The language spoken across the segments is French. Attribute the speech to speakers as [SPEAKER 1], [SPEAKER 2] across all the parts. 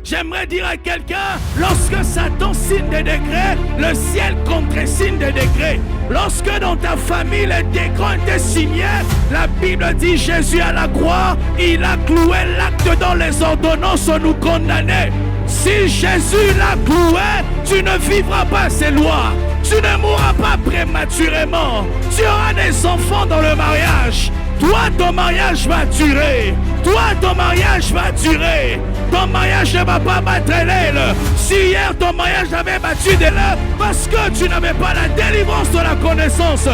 [SPEAKER 1] J'aimerais dire à quelqu'un, lorsque Satan signe des décrets, le ciel contresigne des décrets. Lorsque dans ta famille les décrets étaient signés, la Bible dit Jésus à la croix, il a cloué l'acte dans les ordonnances nous condamner. Si Jésus l'a cloué, tu ne vivras pas ces lois. Tu ne mourras pas prématurément. Tu auras des enfants dans le mariage. Toi, ton mariage va durer. Toi, ton mariage va durer. Ton mariage ne va pas battre l'aile. Si hier ton mariage avait battu de l'aile, parce que tu n'avais pas la délivrance de la connaissance.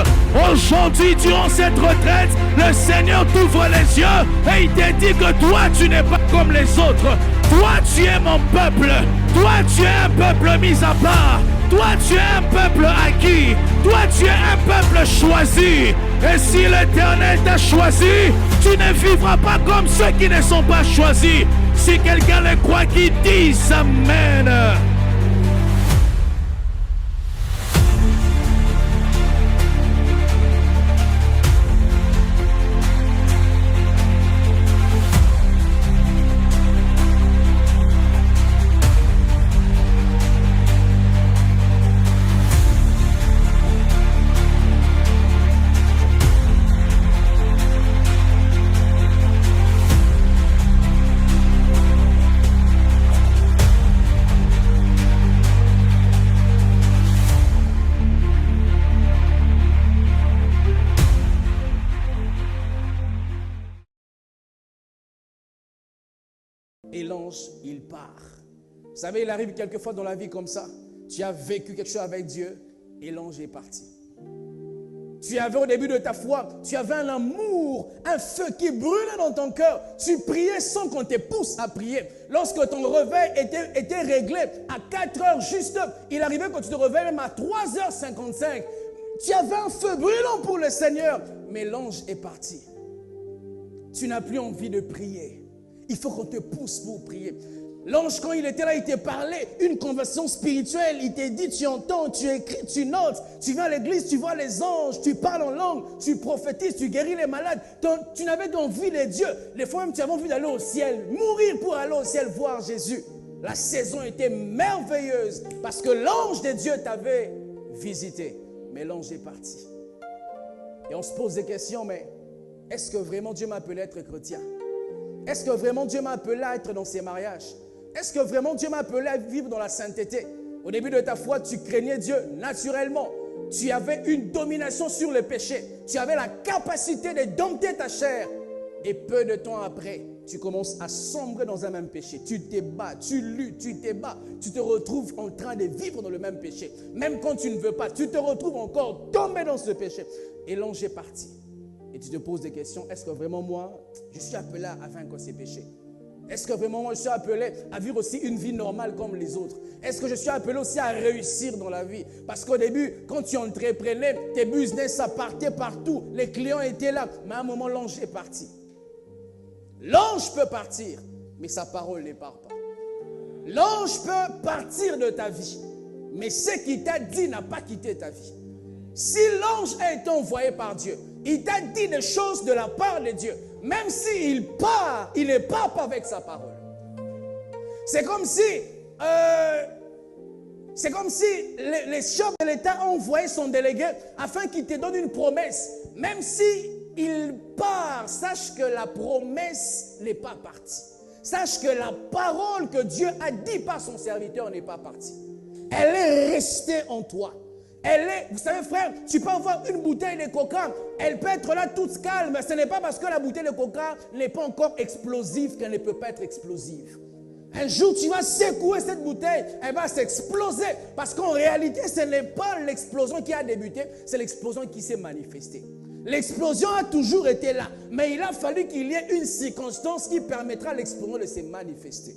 [SPEAKER 1] Aujourd'hui, durant cette retraite, le Seigneur t'ouvre les yeux et il te dit que toi, tu n'es pas comme les autres. Toi, tu es mon peuple. Toi, tu es un peuple mis à part. Toi, tu es un peuple acquis. Toi, tu es un peuple choisi. Et si l'Éternel t'a choisi, tu ne vivras pas comme ceux qui ne sont pas choisis. Si quelqu'un le croit, qu'il dise Amen.
[SPEAKER 2] Et l'ange, il part. Vous savez, il arrive quelquefois dans la vie comme ça. Tu as vécu quelque chose avec Dieu et l'ange est parti. Tu avais au début de ta foi, tu avais un amour, un feu qui brûlait dans ton cœur. Tu priais sans qu'on te pousse à prier. Lorsque ton réveil était réglé à 4 heures juste, il arrivait quand tu te réveillais même à 3h55. Tu avais un feu brûlant pour le Seigneur, mais l'ange est parti. Tu n'as plus envie de prier. Il faut qu'on te pousse pour prier. L'ange, quand il était là, il te parlait une conversation spirituelle. Il t'a dit, tu entends, tu écris, tu notes. Tu viens à l'église, tu vois les anges, tu parles en langue, tu prophétises, tu guéris les malades. Tu n'avais qu'envie de Dieu. Les fois même, tu avais envie d'aller au ciel, mourir pour aller au ciel voir Jésus. La saison était merveilleuse parce que l'ange de Dieu t'avait visité. Mais l'ange est parti. Et on se pose des questions, mais est-ce que vraiment Dieu m'a appelé à être chrétien? Est-ce que vraiment Dieu m'a appelé à être dans ses mariages? Est-ce que vraiment Dieu m'a appelé à vivre dans la sainteté? Au début de ta foi, tu craignais Dieu naturellement. Tu avais une domination sur le péché. Tu avais la capacité de dompter ta chair. Et peu de temps après, tu commences à sombrer dans un même péché. Tu te bats, tu luttes, tu te bats. Tu te retrouves en train de vivre dans le même péché. Même quand tu ne veux pas, tu te retrouves encore tombé dans ce péché. Et l'ange est parti. Et tu te poses des questions. Est-ce que vraiment moi, je suis appelé à vaincre ces péchés? Est-ce que vraiment moi, je suis appelé à vivre aussi une vie normale comme les autres? Est-ce que je suis appelé aussi à réussir dans la vie? Parce qu'au début, quand tu entreprenais, tes business, ça partait partout. Les clients étaient là. Mais à un moment, l'ange est parti. L'ange peut partir, mais sa parole ne part pas. L'ange peut partir de ta vie, mais ce qu'il t'a dit n'a pas quitté ta vie. Si l'ange a été envoyé par Dieu, il t'a dit des choses de la part de Dieu. Même s'il part, il ne part pas avec sa parole. C'est comme si les chefs de l'État ont envoyé son délégué afin qu'il te donne une promesse. Même s'il part, sache que la promesse n'est pas partie. Sache que la parole que Dieu a dit par son serviteur n'est pas partie. Elle est restée en toi. Vous savez frère, tu peux avoir une bouteille de coca, elle peut être là toute calme, mais ce n'est pas parce que la bouteille de coca n'est pas encore explosive qu'elle ne peut pas être explosive. Un jour, tu vas secouer cette bouteille, elle va s'exploser. Parce qu'en réalité, ce n'est pas l'explosion qui a débuté, c'est l'explosion qui s'est manifestée. L'explosion a toujours été là, mais il a fallu qu'il y ait une circonstance qui permettra à l'explosion de se manifester.